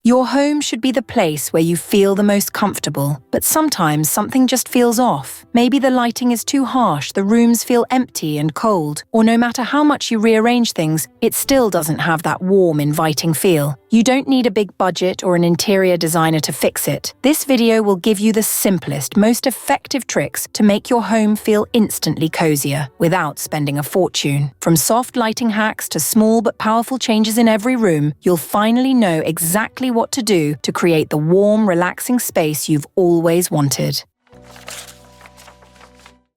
Your home should be the place where you feel the most comfortable, but sometimes something just feels off. Maybe the lighting is too harsh, the rooms feel empty and cold, or no matter how much you rearrange things, it still doesn't have that warm, inviting feel. You don't need a big budget or an interior designer to fix it. This video will give you the simplest, most effective tricks to make your home feel instantly cozier without spending a fortune. From soft lighting hacks to small but powerful changes in every room, you'll finally know exactly what to do to create the warm, relaxing space you've always wanted.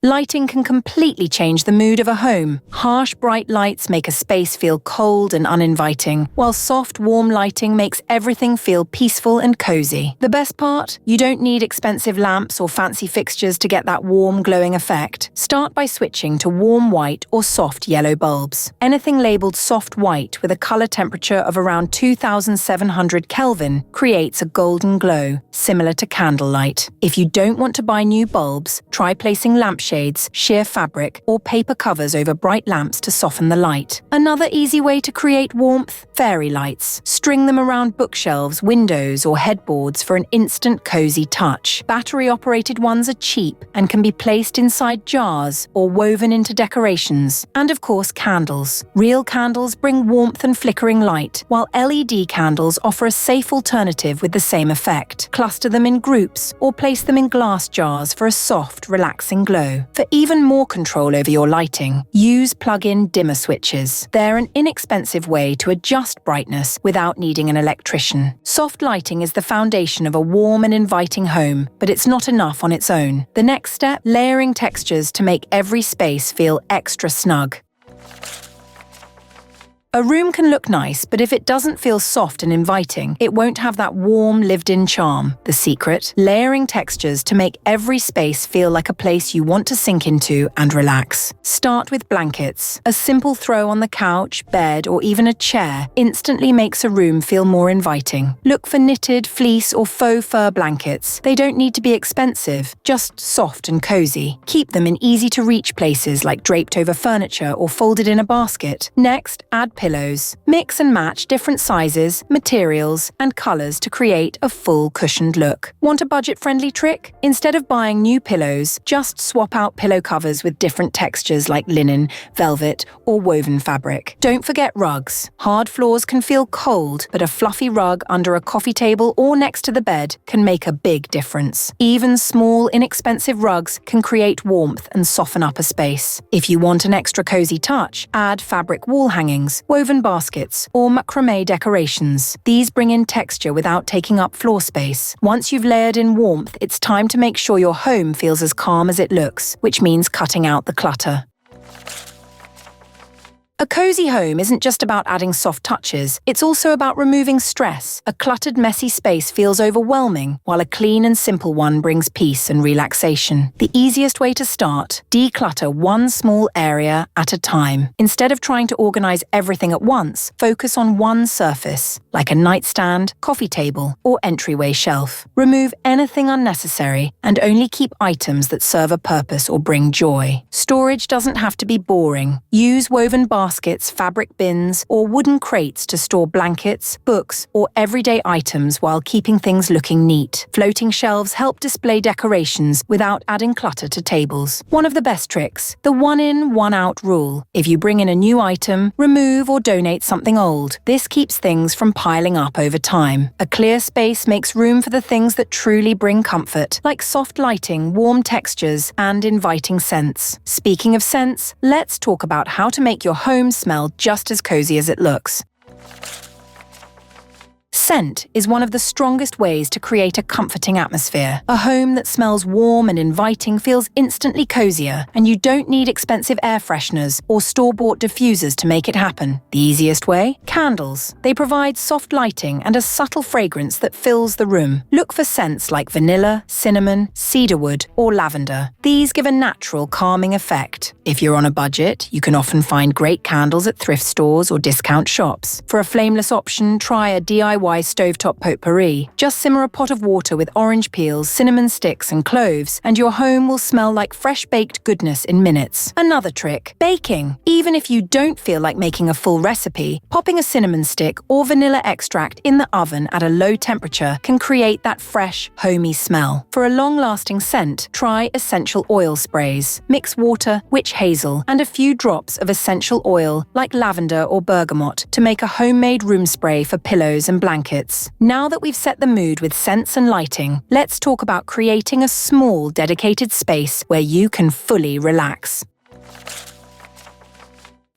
Lighting can completely change the mood of a home. Harsh, bright lights make a space feel cold and uninviting, while soft, warm lighting makes everything feel peaceful and cozy. The best part? You don't need expensive lamps or fancy fixtures to get that warm, glowing effect. Start by switching to warm white or soft yellow bulbs. Anything labeled soft white with a color temperature of around 2700 Kelvin creates a golden glow, similar to candlelight. If you don't want to buy new bulbs, try placing lampshades, sheer fabric, or paper covers over bright lamps to soften the light. Another easy way to create warmth? Fairy lights. String them around bookshelves, windows, or headboards for an instant cozy touch. Battery-operated ones are cheap and can be placed inside jars or woven into decorations. And of course, candles. Real candles bring warmth and flickering light, while LED candles offer a safe alternative with the same effect. Cluster them in groups or place them in glass jars for a soft, relaxing glow. For even more control over your lighting, use plug-in dimmer switches. They're an inexpensive way to adjust brightness without needing an electrician. Soft lighting is the foundation of a warm and inviting home, but it's not enough on its own. The next step? Layering textures to make every space feel extra snug. A room can look nice, but if it doesn't feel soft and inviting, it won't have that warm, lived-in charm. The secret? Layering textures to make every space feel like a place you want to sink into and relax. Start with blankets. A simple throw on the couch, bed, or even a chair instantly makes a room feel more inviting. Look for knitted, fleece, or faux fur blankets. They don't need to be expensive, just soft and cozy. Keep them in easy-to-reach places like draped over furniture or folded in a basket. Next, add pillows. Mix and match different sizes, materials, and colors to create a full cushioned look. Want a budget-friendly trick? Instead of buying new pillows, just swap out pillow covers with different textures like linen, velvet, or woven fabric. Don't forget rugs. Hard floors can feel cold, but a fluffy rug under a coffee table or next to the bed can make a big difference. Even small, inexpensive rugs can create warmth and soften up a space. If you want an extra cozy touch, add fabric wall hangings, woven baskets, or macrame decorations. These bring in texture without taking up floor space. Once you've layered in warmth, it's time to make sure your home feels as calm as it looks, which means cutting out the clutter. A cozy home isn't just about adding soft touches, it's also about removing stress. A cluttered, messy space feels overwhelming, while a clean and simple one brings peace and relaxation. The easiest way to start? Declutter one small area at a time. Instead of trying to organize everything at once, focus on one surface, like a nightstand, coffee table, or entryway shelf. Remove anything unnecessary and only keep items that serve a purpose or bring joy. Storage doesn't have to be boring. Use woven baskets, fabric bins, or wooden crates to store blankets, books, or everyday items while keeping things looking neat. Floating shelves help display decorations without adding clutter to tables. One of the best tricks, the one-in, one-out rule. If you bring in a new item, remove or donate something old. This keeps things from piling up over time. A clear space makes room for the things that truly bring comfort, like soft lighting, warm textures, and inviting scents. Speaking of scents, let's talk about how to make your home smell just as cozy as it looks. Scent is one of the strongest ways to create a comforting atmosphere. A home that smells warm and inviting feels instantly cozier, and you don't need expensive air fresheners or store-bought diffusers to make it happen. The easiest way? Candles. They provide soft lighting and a subtle fragrance that fills the room. Look for scents like vanilla, cinnamon, cedarwood, or lavender. These give a natural, calming effect. If you're on a budget, you can often find great candles at thrift stores or discount shops. For a flameless option, try a DIY stovetop potpourri. Just simmer a pot of water with orange peels, cinnamon sticks, and cloves, and your home will smell like fresh-baked goodness in minutes. Another trick: baking. Even if you don't feel like making a full recipe, popping a cinnamon stick or vanilla extract in the oven at a low temperature can create that fresh, homey smell. For a long-lasting scent, try essential oil sprays. Mix water, witch hazel, and a few drops of essential oil like lavender or bergamot to make a homemade room spray for pillows and blankets. Now that we've set the mood with scents and lighting, let's talk about creating a small, dedicated space where you can fully relax.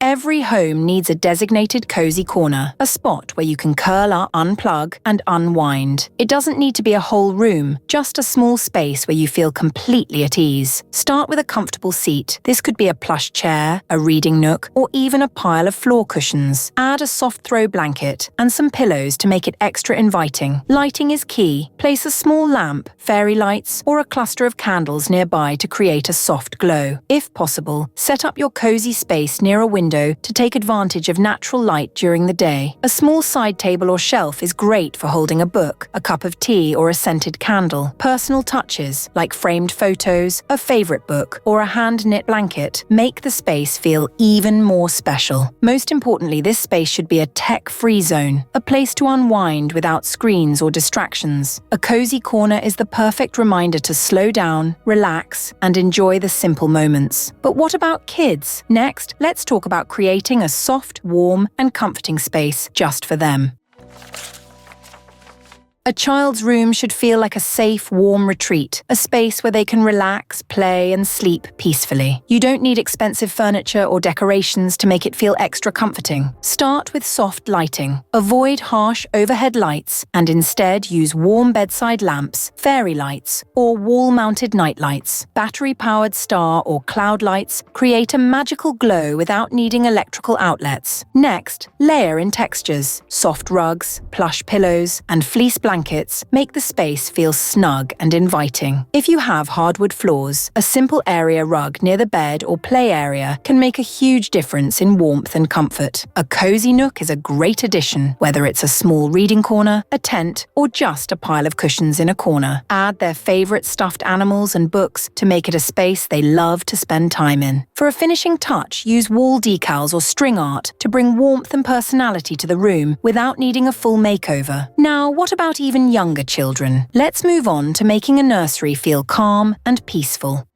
Every home needs a designated cozy corner, a spot where you can curl up, unplug, and unwind. It doesn't need to be a whole room, just a small space where you feel completely at ease. Start with a comfortable seat. This could be a plush chair, a reading nook, or even a pile of floor cushions. Add a soft throw blanket and some pillows to make it extra inviting. Lighting is key. Place a small lamp, fairy lights, or a cluster of candles nearby to create a soft glow. If possible, set up your cozy space near a window to take advantage of natural light during the day. A small side table or shelf is great for holding a book, a cup of tea, or a scented candle. Personal touches, like framed photos, a favorite book, or a hand-knit blanket, make the space feel even more special. Most importantly, this space should be a tech-free zone, a place to unwind without screens or distractions. A cozy corner is the perfect reminder to slow down, relax, and enjoy the simple moments. But what about kids? Next, let's talk about creating a soft, warm, and comforting space just for them. A child's room should feel like a safe, warm retreat, a space where they can relax, play, and sleep peacefully. You don't need expensive furniture or decorations to make it feel extra comforting. Start with soft lighting. Avoid harsh overhead lights and instead use warm bedside lamps, fairy lights, or wall-mounted night lights. Battery-powered star or cloud lights create a magical glow without needing electrical outlets. Next, layer in textures. Soft rugs, plush pillows, and fleece blankets make the space feel snug and inviting. If you have hardwood floors, a simple area rug near the bed or play area can make a huge difference in warmth and comfort. A cozy nook is a great addition, whether it's a small reading corner, a tent, or just a pile of cushions in a corner. Add their favorite stuffed animals and books to make it a space they love to spend time in. For a finishing touch, use wall decals or string art to bring warmth and personality to the room without needing a full makeover. Now, what about even younger children? Let's move on to making a nursery feel calm and peaceful.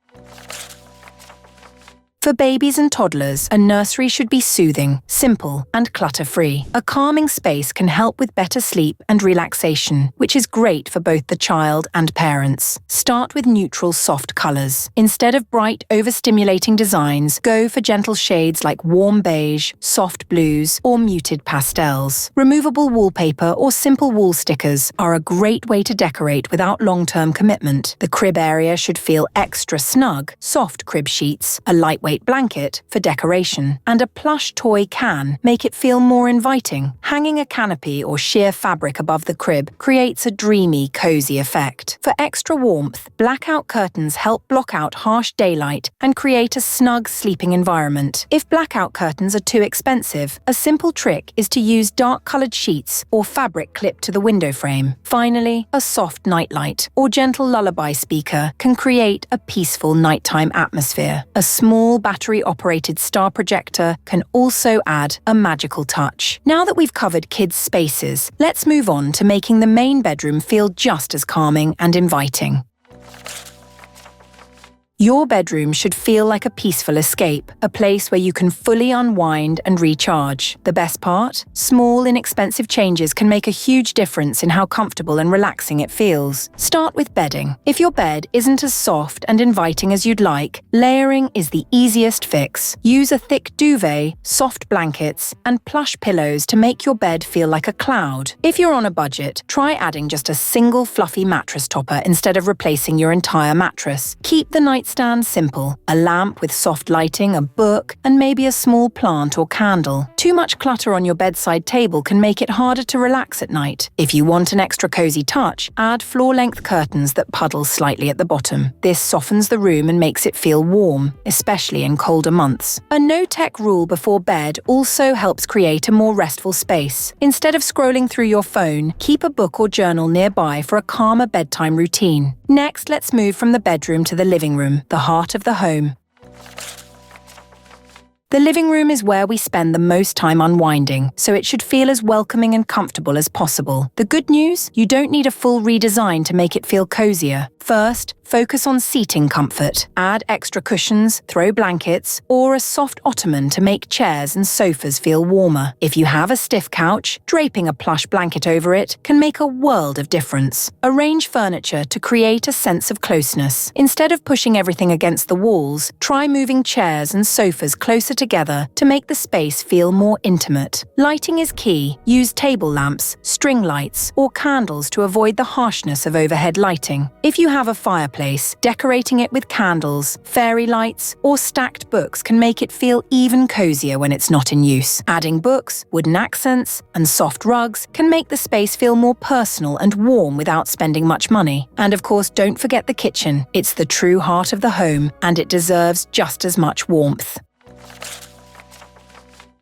For babies and toddlers, a nursery should be soothing, simple, and clutter-free. A calming space can help with better sleep and relaxation, which is great for both the child and parents. Start with neutral, soft colors. Instead of bright, overstimulating designs, go for gentle shades like warm beige, soft blues, or muted pastels. Removable wallpaper or simple wall stickers are a great way to decorate without long-term commitment. The crib area should feel extra snug. Soft crib sheets, a lightweight blanket for decoration, and a plush toy can make it feel more inviting. Hanging a canopy or sheer fabric above the crib creates a dreamy, cozy effect. For extra warmth, blackout curtains help block out harsh daylight and create a snug sleeping environment. If blackout curtains are too expensive, a simple trick is to use dark-colored sheets or fabric clipped to the window frame. Finally, a soft nightlight or gentle lullaby speaker can create a peaceful nighttime atmosphere. A small battery-operated star projector can also add a magical touch. Now that we've covered kids' spaces, let's move on to making the main bedroom feel just as calming and inviting. Your bedroom should feel like a peaceful escape, a place where you can fully unwind and recharge. The best part? Small, inexpensive changes can make a huge difference in how comfortable and relaxing it feels. Start with bedding. If your bed isn't as soft and inviting as you'd like, layering is the easiest fix. Use a thick duvet, soft blankets, and plush pillows to make your bed feel like a cloud. If you're on a budget, try adding just a single fluffy mattress topper instead of replacing your entire mattress. Keep the night's nightstand simple, a lamp with soft lighting, a book, and maybe a small plant or candle. Too much clutter on your bedside table can make it harder to relax at night. If you want an extra cozy touch, add floor-length curtains that puddle slightly at the bottom. This softens the room and makes it feel warm, especially in colder months. A no-tech rule before bed also helps create a more restful space. Instead of scrolling through your phone, keep a book or journal nearby for a calmer bedtime routine. Next, let's move from the bedroom to the living room, the heart of the home. The living room is where we spend the most time unwinding, so it should feel as welcoming and comfortable as possible. The good news? You don't need a full redesign to make it feel cozier. First, focus on seating comfort. Add extra cushions, throw blankets, or a soft ottoman to make chairs and sofas feel warmer. If you have a stiff couch, draping a plush blanket over it can make a world of difference. Arrange furniture to create a sense of closeness. Instead of pushing everything against the walls, try moving chairs and sofas closer together to make the space feel more intimate. Lighting is key. Use table lamps, string lights, or candles to avoid the harshness of overhead lighting. If you have a fireplace, decorating it with candles, fairy lights, or stacked books can make it feel even cozier when it's not in use. Adding books, wooden accents, and soft rugs can make the space feel more personal and warm without spending much money. And of course, don't forget the kitchen. It's the true heart of the home, and it deserves just as much warmth.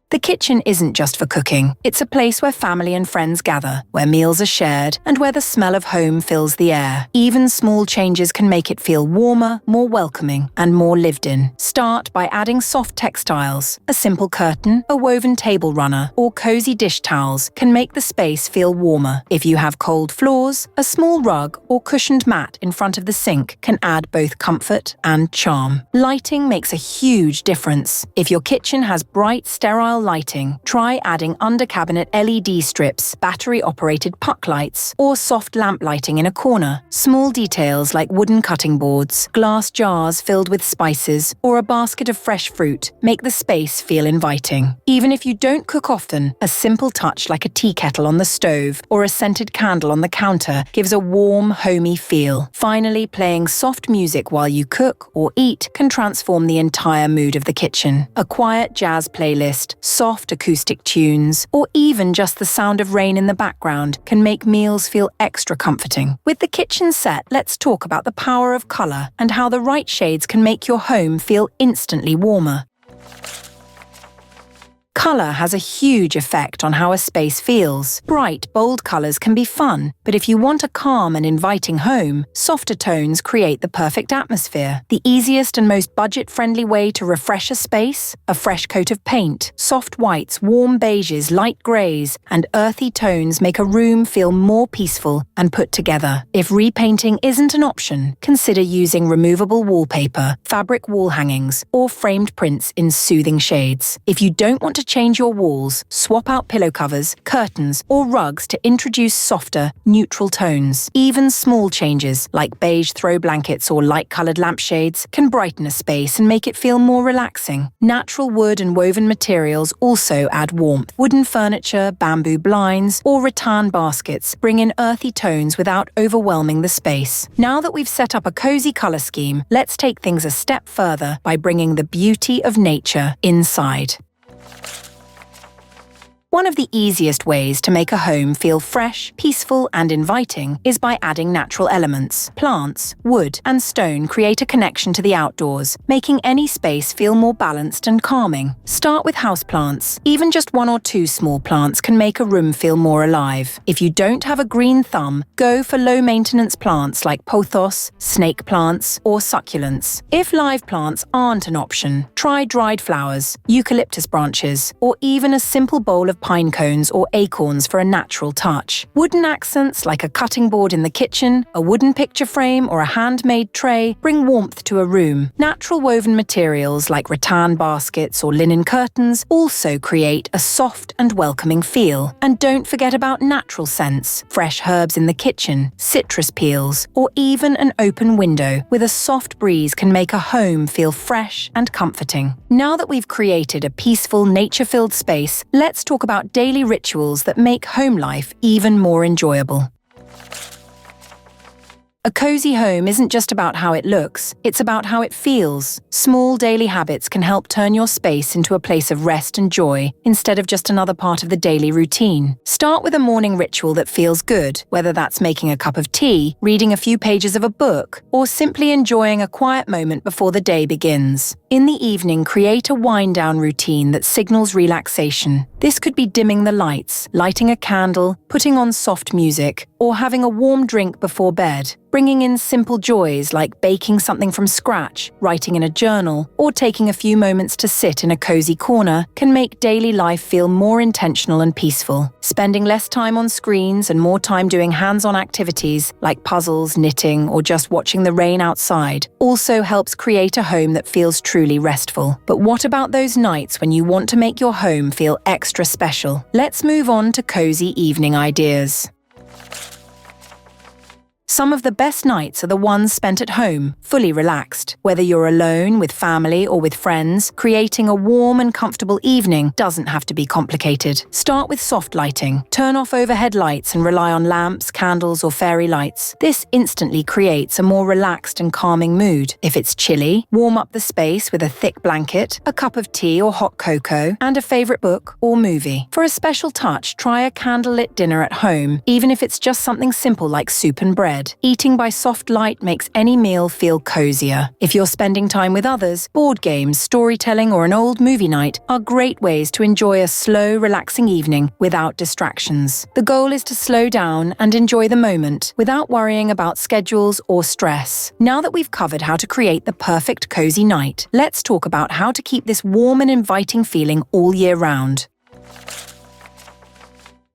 The kitchen isn't just for cooking. It's a place where family and friends gather, where meals are shared, and where the smell of home fills the air. Even small changes can make it feel warmer, more welcoming, and more lived in. Start by adding soft textiles. A simple curtain, a woven table runner, or cozy dish towels can make the space feel warmer. If you have cold floors, a small rug or cushioned mat in front of the sink can add both comfort and charm. Lighting makes a huge difference. If your kitchen has bright, sterile lighting, try adding under-cabinet LED strips, battery-operated puck lights, or soft lamp lighting in a corner. Small details like wooden cutting boards, glass jars filled with spices, or a basket of fresh fruit make the space feel inviting. Even if you don't cook often, a simple touch like a tea kettle on the stove or a scented candle on the counter gives a warm, homey feel. Finally, playing soft music while you cook or eat can transform the entire mood of the kitchen. A quiet jazz playlist, soft acoustic tunes, or even just the sound of rain in the background can make meals feel extra comforting. With the kitchen set, let's talk about the power of color and how the right shades can make your home feel instantly warmer. Color has a huge effect on how a space feels. Bright, bold colors can be fun, but if you want a calm and inviting home, softer tones create the perfect atmosphere. The easiest and most budget-friendly way to refresh a space? A fresh coat of paint. Soft whites, warm beiges, light grays, and earthy tones make a room feel more peaceful and put together. If repainting isn't an option, consider using removable wallpaper, fabric wall hangings, or framed prints in soothing shades. If you don't want to change your walls, swap out pillow covers, curtains, or rugs to introduce softer, neutral tones. Even small changes, like beige throw blankets or light-colored lampshades, can brighten a space and make it feel more relaxing. Natural wood and woven materials also add warmth. Wooden furniture, bamboo blinds, or rattan baskets bring in earthy tones without overwhelming the space. Now that we've set up a cozy color scheme, let's take things a step further by bringing the beauty of nature inside. One of the easiest ways to make a home feel fresh, peaceful, and inviting is by adding natural elements. Plants, wood, and stone create a connection to the outdoors, making any space feel more balanced and calming. Start with houseplants. Even just one or two small plants can make a room feel more alive. If you don't have a green thumb, go for low-maintenance plants like pothos, snake plants, or succulents. If live plants aren't an option, try dried flowers, eucalyptus branches, or even a simple bowl of pine cones or acorns for a natural touch. Wooden accents like a cutting board in the kitchen, a wooden picture frame, or a handmade tray bring warmth to a room. Natural woven materials like rattan baskets or linen curtains also create a soft and welcoming feel. And don't forget about natural scents, fresh herbs in the kitchen, citrus peels, or even an open window with a soft breeze can make a home feel fresh and comforting. Now that we've created a peaceful, nature-filled space, let's talk about daily rituals that make home life even more enjoyable. A cozy home isn't just about how it looks, it's about how it feels. Small daily habits can help turn your space into a place of rest and joy instead of just another part of the daily routine. Start with a morning ritual that feels good, whether that's making a cup of tea, reading a few pages of a book, or simply enjoying a quiet moment before the day begins. In the evening, create a wind-down routine that signals relaxation. This could be dimming the lights, lighting a candle, putting on soft music, or having a warm drink before bed. Bringing in simple joys like baking something from scratch, writing in a journal, or taking a few moments to sit in a cozy corner can make daily life feel more intentional and peaceful. Spending less time on screens and more time doing hands-on activities like puzzles, knitting, or just watching the rain outside also helps create a home that feels truly restful. But what about those nights when you want to make your home feel extra special? Let's move on to cozy evening ideas. Some of the best nights are the ones spent at home, fully relaxed. Whether you're alone, with family, or with friends, creating a warm and comfortable evening doesn't have to be complicated. Start with soft lighting. Turn off overhead lights and rely on lamps, candles, or fairy lights. This instantly creates a more relaxed and calming mood. If it's chilly, warm up the space with a thick blanket, a cup of tea or hot cocoa, and a favorite book or movie. For a special touch, try a candlelit dinner at home, even if it's just something simple like soup and bread. Eating by soft light makes any meal feel cozier. If you're spending time with others, board games, storytelling, or an old movie night are great ways to enjoy a slow, relaxing evening without distractions. The goal is to slow down and enjoy the moment without worrying about schedules or stress. Now that we've covered how to create the perfect cozy night, let's talk about how to keep this warm and inviting feeling all year round.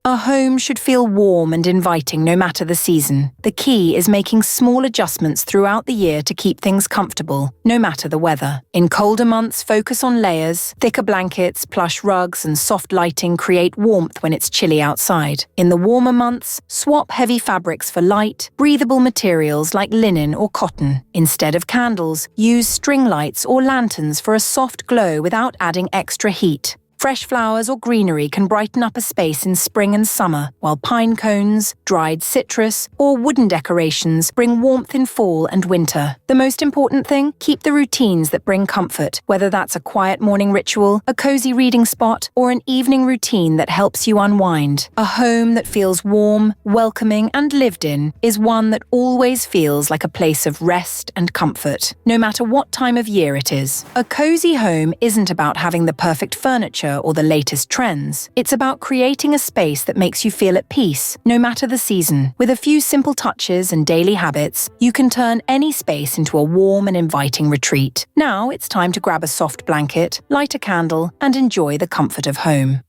A home should feel warm and inviting no matter the season. The key is making small adjustments throughout the year to keep things comfortable, no matter the weather. In colder months, focus on layers. Thicker blankets, plush rugs, and soft lighting create warmth when it's chilly outside. In the warmer months, swap heavy fabrics for light, breathable materials like linen or cotton. Instead of candles, use string lights or lanterns for a soft glow without adding extra heat. Fresh flowers or greenery can brighten up a space in spring and summer, while pine cones, dried citrus, or wooden decorations bring warmth in fall and winter. The most important thing? Keep the routines that bring comfort, whether that's a quiet morning ritual, a cozy reading spot, or an evening routine that helps you unwind. A home that feels warm, welcoming, and lived in is one that always feels like a place of rest and comfort, no matter what time of year it is. A cozy home isn't about having the perfect furniture or the latest trends. It's about creating a space that makes you feel at peace, no matter the season. With a few simple touches and daily habits, you can turn any space into a warm and inviting retreat. Now it's time to grab a soft blanket, light a candle, and enjoy the comfort of home.